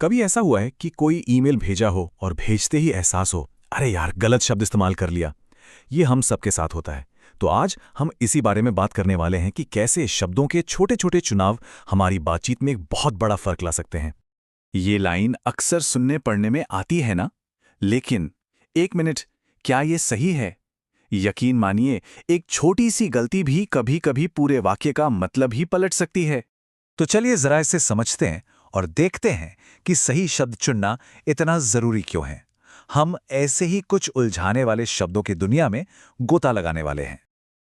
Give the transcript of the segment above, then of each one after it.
कभी ऐसा हुआ है कि कोई ईमेल भेजा हो और भेजते ही एहसास हो, अरे यार गलत शब्द इस्तेमाल कर लिया। ये हम सबके साथ होता है। तो आज हम इसी बारे में बात करने वाले हैं कि कैसे शब्दों के छोटे छोटे चुनाव हमारी बातचीत में एक बहुत बड़ा फर्क ला सकते हैं। ये लाइन अक्सर सुनने पढ़ने में आती है ना, लेकिन एक मिनट, क्या ये सही है? यकीन मानिए, एक छोटी सी गलती भी कभी कभी पूरे वाक्य का मतलब ही पलट सकती है। तो चलिए जरा इसे समझते हैं और देखते हैं कि सही शब्द चुनना इतना जरूरी क्यों है। हम ऐसे ही कुछ उलझाने वाले शब्दों की दुनिया में गोता लगाने वाले हैं।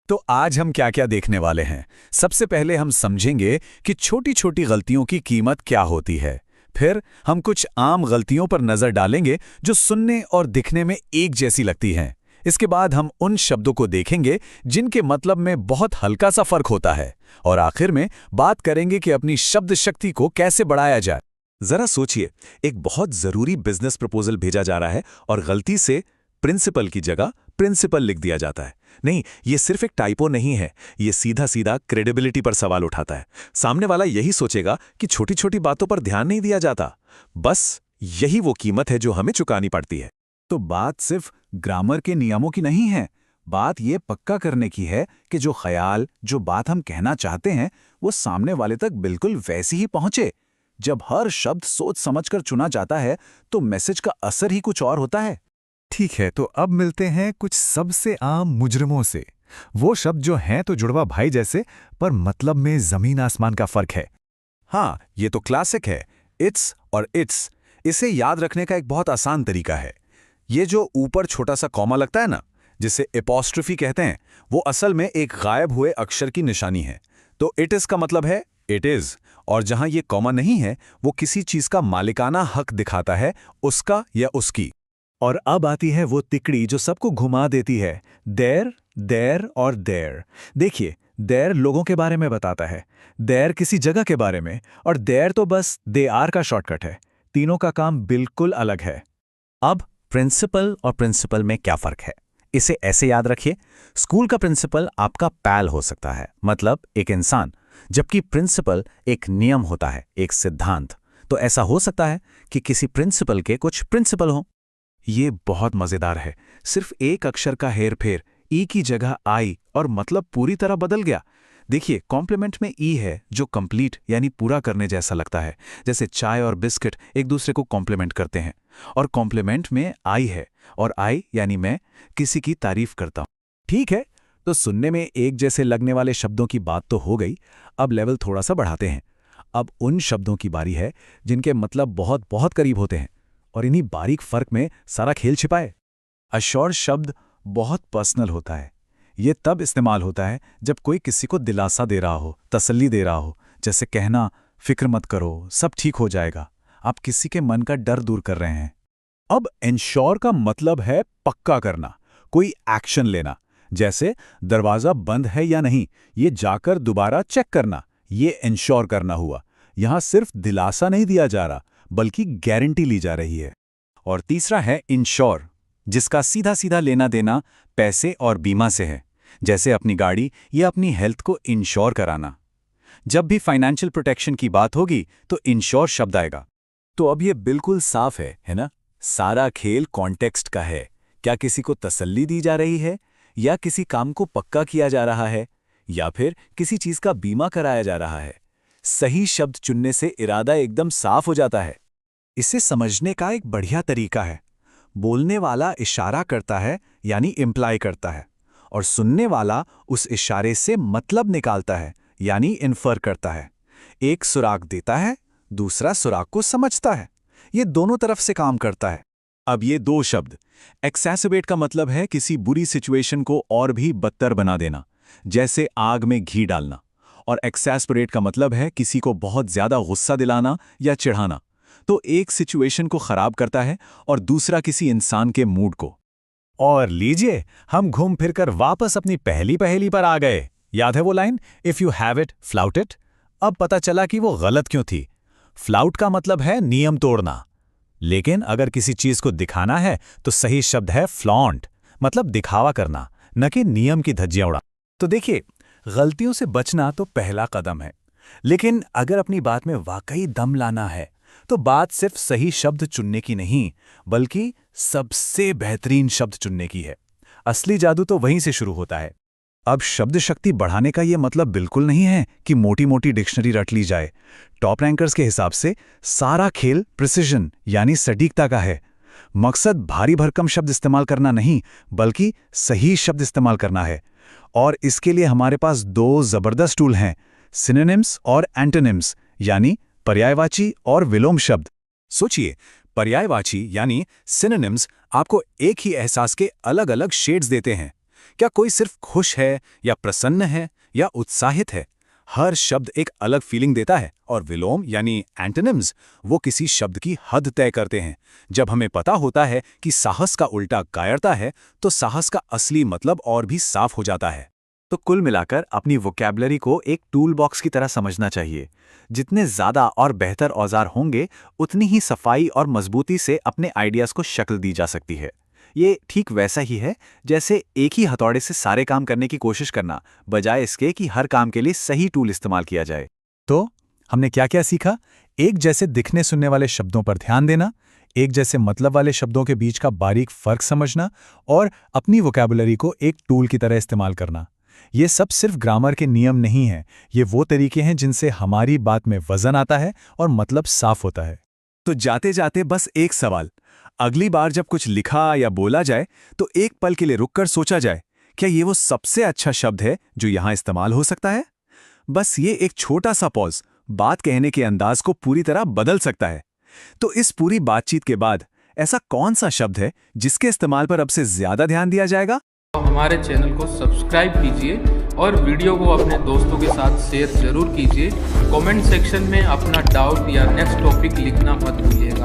तो आज हम क्या क्या देखने वाले हैं। सबसे पहले हम समझेंगे कि छोटी छोटी गलतियों की कीमत क्या होती है। फिर हम कुछ आम गलतियों पर नजर डालेंगे जो सुनने और दिखने में एक जैसी लगती हैं। इसके बाद हम उन शब्दों को देखेंगे जिनके मतलब में बहुत हल्का सा फर्क होता है, और आखिर में बात करेंगे कि अपनी शब्द शक्ति को कैसे बढ़ाया जाए। जरा सोचिए, एक बहुत जरूरी बिजनेस प्रपोजल भेजा जा रहा है और गलती से प्रिंसिपल की जगह प्रिंसिपल लिख दिया जाता है। नहीं, ये सिर्फ एक टाइपो नहीं है, ये सीधा सीधा क्रेडिबिलिटी पर सवाल उठाता है। सामने वाला यही सोचेगा कि छोटी छोटी बातों पर ध्यान नहीं दिया जाता। बस यही वो कीमत है जो हमें चुकानी पड़ती है। तो बात सिर्फ ग्रामर के नियमों की नहीं है, बात ये पक्का करने की है कि जो ख्याल, जो बात हम कहना चाहते हैं, वो सामने वाले तक बिल्कुल वैसी ही पहुंचे। जब हर शब्द सोच समझकर चुना जाता है तो मैसेज का असर ही कुछ और होता है। ठीक है, तो अब मिलते हैं कुछ सबसे आम मुजरिमों से। वो शब्द जो हैं तो जुड़वा भाई जैसे, पर मतलब में जमीन आसमान का फर्क है। हाँ, ये तो क्लासिक है, इट्स और इट्स। इसे याद रखने का एक बहुत आसान तरीका है। ये जो ऊपर छोटा सा कॉमा लगता है ना, जिसे एपॉस्ट्रोफी कहते हैं, वो असल में एक गायब हुए अक्षर की निशानी है। तो इट इज का मतलब है इट इज, और जहां ये कॉमा नहीं है वो किसी चीज का मालिकाना हक दिखाता है, उसका या उसकी। और अब आती है वो तिकड़ी जो सबको घुमा देती है, देर, देर और देर। देखिए, देर लोगों के बारे में बताता है, देर किसी जगह के बारे में, और देर तो बस दे आर का शॉर्टकट है। तीनों का काम बिल्कुल अलग है। अब प्रिंसिपल और प्रिंसिपल में क्या फर्क है, इसे ऐसे याद रखिए। स्कूल का प्रिंसिपल आपका पैल हो सकता है, मतलब एक इंसान, जबकि प्रिंसिपल एक नियम होता है, एक सिद्धांत। तो ऐसा हो सकता है कि किसी प्रिंसिपल के कुछ प्रिंसिपल हों। ये बहुत मजेदार है। सिर्फ एक अक्षर का हेरफेर, ई की जगह आई, और मतलब पूरी तरह बदल गया। देखिए, कॉम्प्लीमेंट में ई है जो कंप्लीट यानी पूरा करने जैसा लगता है, जैसे चाय और बिस्किट एक दूसरे को कॉम्प्लीमेंट करते हैं। और कॉम्प्लीमेंट में आई है, और आई यानी मैं किसी की तारीफ करता हूं। ठीक है, तो सुनने में एक जैसे लगने वाले शब्दों की बात तो हो गई। अब लेवल थोड़ा सा बढ़ाते हैं। अब उन शब्दों की बारी है जिनके मतलब बहुत बहुत करीब होते हैं, और इन्हीं बारीक फर्क में सारा खेल छिपा है। अश्योर शब्द बहुत पर्सनल होता है। ये तब इस्तेमाल होता है जब कोई किसी को दिलासा दे रहा हो, तसल्ली दे रहा हो, जैसे कहना फिक्र मत करो, सब ठीक हो जाएगा। आप किसी के मन का डर दूर कर रहे हैं। अब इंश्योर का मतलब है पक्का करना, कोई एक्शन लेना, जैसे दरवाजा बंद है या नहीं, ये जाकर दोबारा चेक करना। ये इंश्योर करना हुआ। यहां सिर्फ दिलासा नहीं दिया जा रहा, बल्कि गारंटी ली जा रही है। और तीसरा है इंश्योर, जिसका सीधा सीधा लेना देना पैसे और बीमा से है, जैसे अपनी गाड़ी या अपनी हेल्थ को इंश्योर कराना। जब भी फाइनेंशियल प्रोटेक्शन की बात होगी तो इंश्योर शब्द आएगा। तो अब ये बिल्कुल साफ है ना? सारा खेल कॉन्टेक्स्ट का है। क्या किसी को तसल्ली दी जा रही है, या किसी काम को पक्का किया जा रहा है, या फिर किसी चीज का बीमा कराया जा रहा है? सही शब्द चुनने से इरादा एकदम साफ हो जाता है। इसे समझने का एक बढ़िया तरीका है। बोलने वाला इशारा करता है यानी इम्प्लाई करता है, और सुनने वाला उस इशारे से मतलब निकालता है यानी इन्फर करता है। एक सुराग देता है, दूसरा सुराग को समझता है। ये दोनों तरफ से काम करता है। अब ये दो शब्द, एक्सैसिबेट का मतलब है किसी बुरी सिचुएशन को और भी बदतर बना देना, जैसे आग में घी डालना, और एक्सैस्परेट का मतलब है किसी को बहुत ज्यादा गुस्सा दिलाना या चिढ़ाना। तो एक सिचुएशन को खराब करता है और दूसरा किसी इंसान के मूड को। और लीजिए, हम घूम फिरकर वापस अपनी पहली पहेली पर आ गए। याद है वो line, if you have it flout it? अब पता चला कि वो गलत क्यों थी। फ्लाउट का मतलब है नियम तोड़ना, लेकिन अगर किसी चीज को दिखाना है तो सही शब्द है फ्लॉन्ट, मतलब दिखावा करना, न कि नियम की धज्जियां उड़ा। तो देखिए, गलतियों से बचना तो पहला कदम है, लेकिन अगर अपनी बात में वाकई दम लाना है तो बात सिर्फ सही शब्द चुनने की नहीं, बल्कि सबसे बेहतरीन शब्द चुनने की है। असली जादू तो वहीं से शुरू होता है। अब शब्द शक्ति बढ़ाने का ये मतलब बिल्कुल नहीं है कि मोटी मोटी डिक्शनरी रट ली जाए। टॉप रैंकर्स के हिसाब से सारा खेल प्रिसिजन यानी सटीकता का है। मकसद भारी भरकम शब्द इस्तेमाल करना नहीं, बल्कि सही शब्द इस्तेमाल करना है। और इसके लिए हमारे पास दो जबरदस्त टूल हैं, सिनोनिम्स और एंटोनिम्स, यानी पर्यायवाची और विलोम शब्द। सोचिए, पर्यायवाची यानी सिनोनिम्स आपको एक ही एहसास के अलग अलग शेड्स देते हैं। क्या कोई सिर्फ खुश है या प्रसन्न है या उत्साहित है? हर शब्द एक अलग फीलिंग देता है। और विलोम यानी एंटोनिम्स वो किसी शब्द की हद तय करते हैं। जब हमें पता होता है कि साहस का उल्टा कायरता है, तो साहस का असली मतलब और भी साफ हो जाता है। तो कुल मिलाकर अपनी वोकैबुलरी को एक टूल बॉक्स की तरह समझना चाहिए। जितने ज़्यादा और बेहतर औजार होंगे, उतनी ही सफाई और मजबूती से अपने आइडियाज़ को शक्ल दी जा सकती है। ये ठीक वैसा ही है जैसे एक ही हथौड़े से सारे काम करने की कोशिश करना, बजाय इसके कि हर काम के लिए सही टूल इस्तेमाल किया जाए। तो हमने क्या क्या सीखा? एक जैसे दिखने सुनने वाले शब्दों पर ध्यान देना, एक जैसे मतलब वाले शब्दों के बीच का बारीक फर्क समझना, और अपनी वोकैबुलरी को एक टूल की तरह इस्तेमाल करना। ये सब सिर्फ ग्रामर के नियम नहीं हैं, ये वो तरीके हैं जिनसे हमारी बात में वजन आता है और मतलब साफ होता है। तो जाते जाते बस एक सवाल, अगली बार जब कुछ लिखा या बोला जाए तो एक पल के लिए रुककर सोचा जाए, क्या ये वो सबसे अच्छा शब्द है जो यहां इस्तेमाल हो सकता है? बस ये एक छोटा सा पॉज बात कहने के अंदाज को पूरी तरह बदल सकता है। तो इस पूरी बातचीत के बाद ऐसा कौन सा शब्द है जिसके इस्तेमाल पर अब से ज्यादा ध्यान दिया जाएगा? हमारे चैनल को सब्सक्राइब कीजिए और वीडियो को अपने दोस्तों के साथ शेयर जरूर कीजिए। कमेंट सेक्शन में अपना डाउट या नेक्स्ट टॉपिक लिखना मत भूलिएगा।